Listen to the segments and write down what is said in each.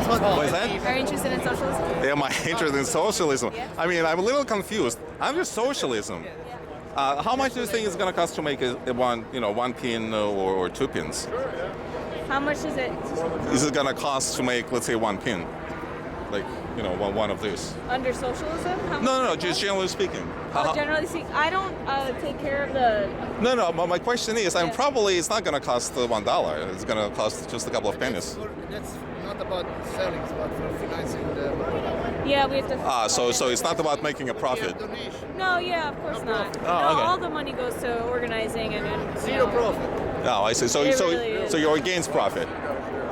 What is that? Are you interested in socialism? Am I interested in socialism? Yeah. I mean, I'm a little confused. Under socialism, how much do you think it's going to cost to make one pin or 2 pins? How much is it Is it going to cost to make, let's say, 1 pin? Like, one of these. under socialism? How No, much just generally speaking. generally speaking, I don't take care of the. No, my question is, probably it's not going to cost $1. It's going to cost just a couple of pennies. That's not about selling, it's about for financing the Yeah, we have to. So it's not about making a profit. donation. No, yeah, of course not. Oh, No, okay. all the money goes to organizing and Zero profit. Oh, I see. So It really is. so you're against profit.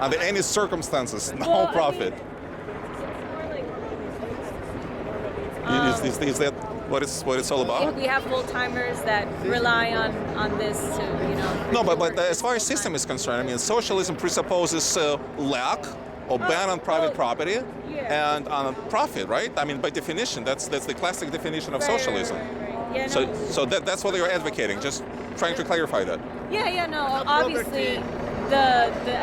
Under any circumstances, no Well, I profit. mean, it's more like, Is that what it's all about? we have full timers that rely on this to No, but as far as system is concerned, I mean, socialism presupposes lack or ban on private property yeah. and on profit, right? I mean, by definition, that's the classic definition of Right, socialism. right. Yeah, So no. so that's what you're advocating. Just trying to clarify that. No. Obviously, the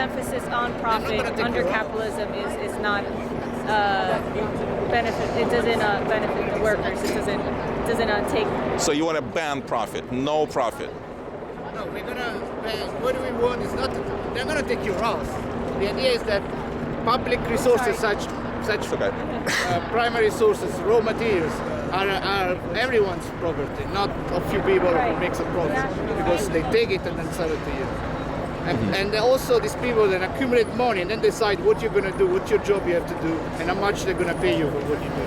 emphasis on profit under capitalism is not benefit. It doesn't benefit the workers. It doesn't take. So you want to ban profit, no profit. No, we're gonna. What we want is not. They're gonna take your house. The idea is that public resources, such Okay. primary sources, raw materials, are everyone's property, not a few people Right. who make some profit, because they take it and then sell it to you. And also these people then accumulate money and then decide what you're gonna do, what your job you have to do, and how much they're gonna pay you for what you do.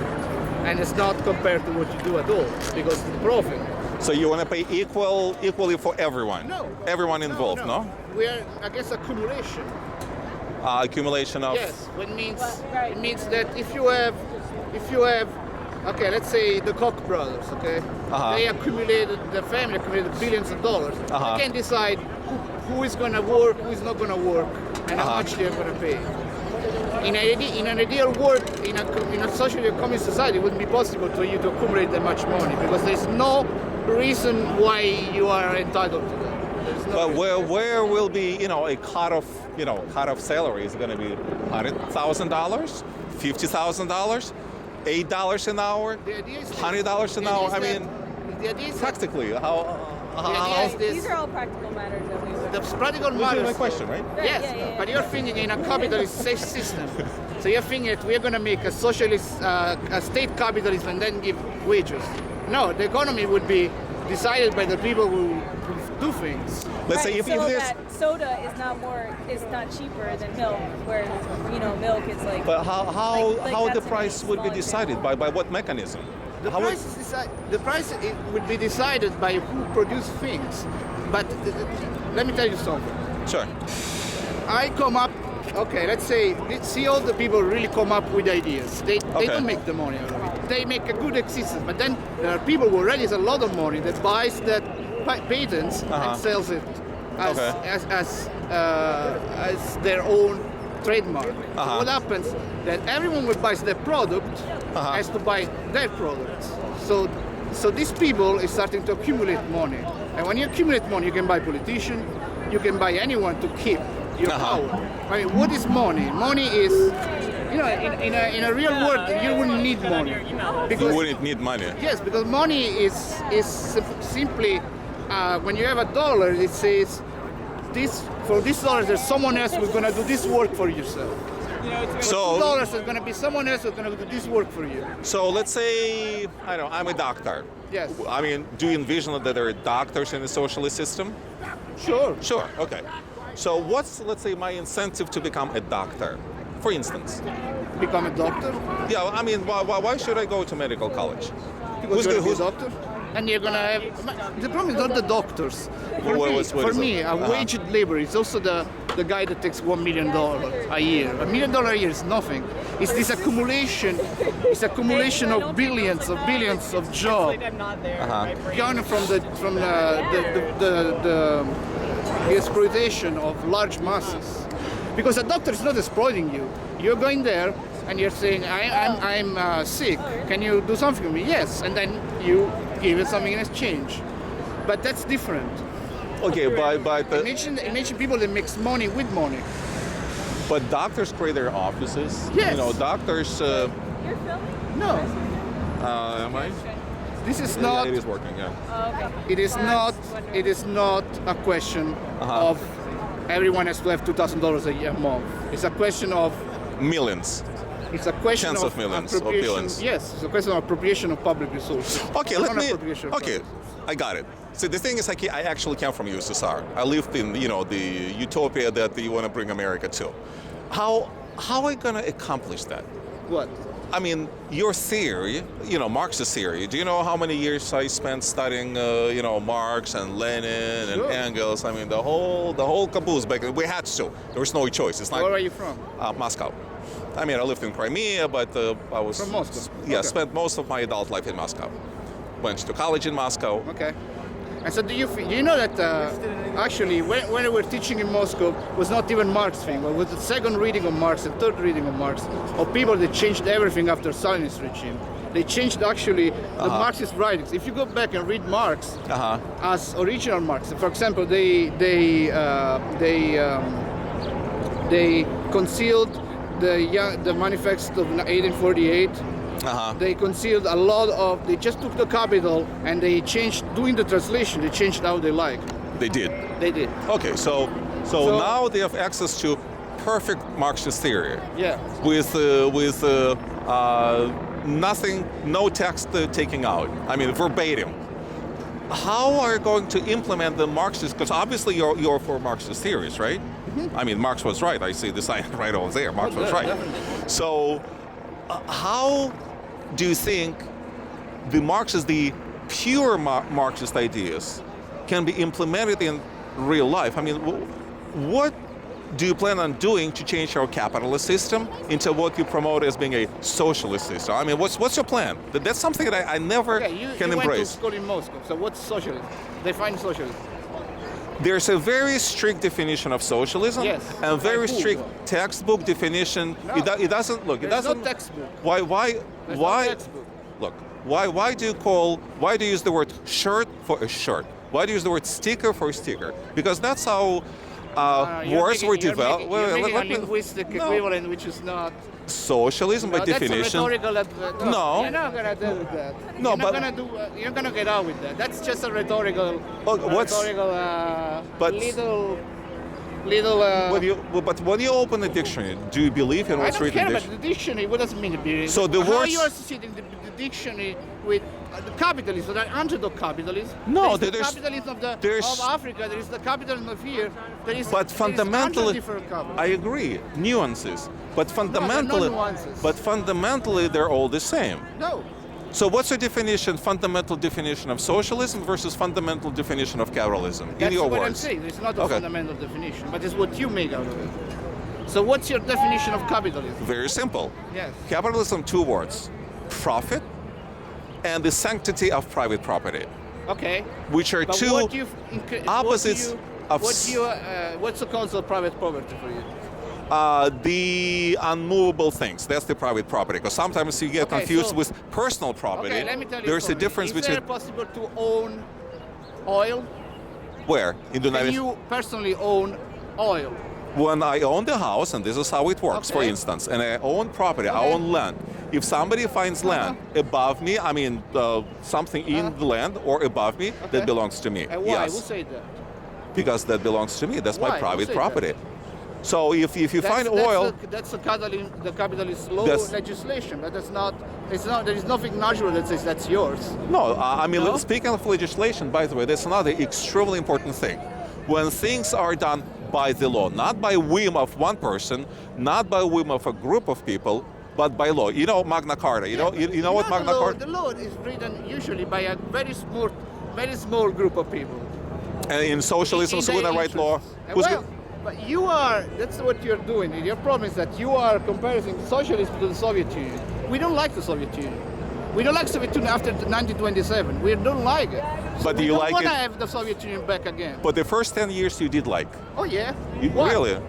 And it's not compared to what you do at all, because it's the profit. So you want to pay equally for everyone? No. Everyone involved, no? We're against accumulation. Accumulation of. Yes, Right. it means that if you have, okay, let's say the Koch brothers, okay, they accumulated, the family accumulated billions of dollars. They can decide who is going to work, who is not going to work, and how much they are going to pay. In an ideal world, in a socially communist society, it wouldn't be possible for you to accumulate that much money because there's no reason why you are entitled to that. There's no reason. Where will be a cut off salary? Is it going to be $100,000, $50,000, $8 an hour, The idea is $100 an hour? I mean, the idea is that practically, the how? idea is this. These are all practical matters that we would. The practical This is matters. my question, right? Yes, Yeah. but you're thinking in a capitalist system. So you're thinking that we're going to make a socialist, a state capitalism and then give wages. No, the economy would be decided by the people who do things. Let's say if so there's. that soda is not cheaper than milk, whereas milk is like. But how the that's price a would be small decided by what mechanism? The How would- price it would be decided by who produce things. But let me tell you something. Sure. I come up, okay, let's say, see all the people really come up with ideas. They don't make the money out of it. They make a good existence, but then there are people who raise a lot of money that buys that patents and sells it as their own trademark. So what happens that everyone who buys their product has to buy their products. So these people is starting to accumulate money. And when you accumulate money, you can buy politicians, you can buy anyone to keep your power. I mean, what is money? Money is, in a real world, you wouldn't need money. Because, You wouldn't need money. yes, because money is simply, when you have a dollar, it says, for this dollar, there's someone else who's going to do this work for yourself. So $2, there's going to be someone else who's going to do this work for you. So let's say, I don't know, I'm a doctor. Yes. I mean, do you envision that there are doctors in the socialist system? Sure. Sure, okay. So what's, let's say, my incentive to become a doctor, for instance? Become a doctor. Yeah, I mean, why should I go to medical college? Because Who's you're good- a doctor. And you're gonna have. The problem is not the doctors. For What me, is it? a waged labor is also the guy that takes $1 million a year. $1 million a year is nothing. It's this accumulation. It's accumulation of billions of jobs gone from the exploitation of large masses. Because a doctor is not exploiting you. You're going there and you're saying, I'm sick. Can you do something for me? Yes. And then you give it something in exchange. But that's different. Okay, but Imagine people that makes money with money. But doctors create their offices. Yes. You know, doctors. You're filming? No, Am I? this is Yeah, not. it is working. Yeah. Oh, okay. It is Well, I not. was wondering. It is not a question of everyone has to have $2,000 a year a month. It's a question of. Millions. It's a question Tens of millions or appropriation. billions. Yes, it's a question of appropriation of public resources. Okay, Not let me. appropriation of Okay, public I got it. See, the thing is, I actually came from USSR. I lived in, you know, the utopia that you want to bring America to. How are we going to accomplish that? resources. What? I mean, your theory, you know, Marxist theory. Do you know how many years I spent studying, you know, Marx and Lenin and Sure. Engels? I mean, the whole caboose back then. We had to. There was no choice. It's not Where are you from? Moscow. I mean, I lived in Crimea, but I was From Moscow? Yeah, Okay. spent most of my adult life in Moscow. Went to college in Moscow. Okay. And so do you know that actually when we were teaching in Moscow was not even Marx thing. It was the second reading of Marx, the third reading of Marx, of people that changed everything after Stalinist regime. They changed actually the Marxist writings. If you go back and read Marx as original Marx, for example, they concealed the manifesto of 1848. They concealed a lot of. They just took the capital and they changed. Doing the translation, they changed how they like. They did. They did. Okay, so now they have access to perfect Marxist theory. Yeah. With nothing, no text taking out. I mean, verbatim. How are you going to implement the Marxist? Because obviously you're for Marxist theories, right? Mm-hmm. I mean, Marx was right. I see the sign right over there. Marx was right. Definitely. So, how do you think the pure Marxist ideas can be implemented in real life? I mean, what do you plan on doing to change our capitalist system into what you promote as being a socialist system? I mean, what's your plan? That's something that I never Okay, you can went embrace. to school in Moscow. So what's socialism? Define socialism. There's a very strict definition of socialism, Yes. and very By who, strict though? textbook definition. No. It doesn't look. It There's doesn't. no textbook. Why? There's no textbook. Look. Why do you use the word shirt for a shirt? Why do you use the word sticker for a sticker? Because that's how words were developed. You're making a Let me- linguistic No. equivalent, which is not. Socialism by definition. That's a rhetorical. No. You're not gonna do with that. No, you're but- not gonna do. You're gonna get out with that. That's just a rhetorical. What's- rhetorical? but- little. But when you open a dictionary, do you believe in I what's don't written care in the about dictionary? the dictionary. What does it mean to be? So the How words- you are associating the dictionary with the capitalism, the underdog capitalism? No, there is the there's- capitalism there's- of Africa. There is the capitalism of here. There is. But fundamentally, different capitalism. I agree, nuances. But they're fundamentally, not nuances. they're all the same. No. So what's the fundamental definition of socialism versus fundamental definition of capitalism? In That's your what I'm words. saying. It's not a Okay. fundamental definition, but it's what you make out of it. So what's your definition of capitalism? Very simple. Yes. Capitalism, two words: profit and the sanctity of private property, Okay. which are But two what do you, opposites of what's the concept of private property for you? the unmovable things. That's the private property. Because sometimes you get Okay, confused so- with personal property. Okay, let me tell you. There's a something. difference Is between there possible to own oil? where in the Can United you personally own oil? When I own the house, and this is how it works, for Okay. instance, and I own property, I Okay. own land. If somebody finds land above me, I mean something in the land or above me, Okay. that belongs to me. And why? Who Yes, said that? because that belongs to me. That's Why? my Who private said property. So if you find oil, That's the capitalist law That's- legislation, but that's not. It's not. There is nothing natural that says that's yours. no, I mean, No? speaking of legislation, by the way, that's another extremely important thing. When things are done by the law, not by whim of one person, not by whim of a group of people, but by law. You know Magna Carta. You know what the Magna law, Carta? The law is written usually by a very small group of people. And in socialism, In so when I their write law, interests. who's Well, go- but you are. That's what you're doing. Your problem is that you are comparing socialism to the Soviet Union. We don't like the Soviet Union. We don't like Soviet Union after 1927. We don't like it. So But do we you don't like want to it- have the Soviet Union back again. But the first 10 years you did like. Oh yeah. You- Why? really?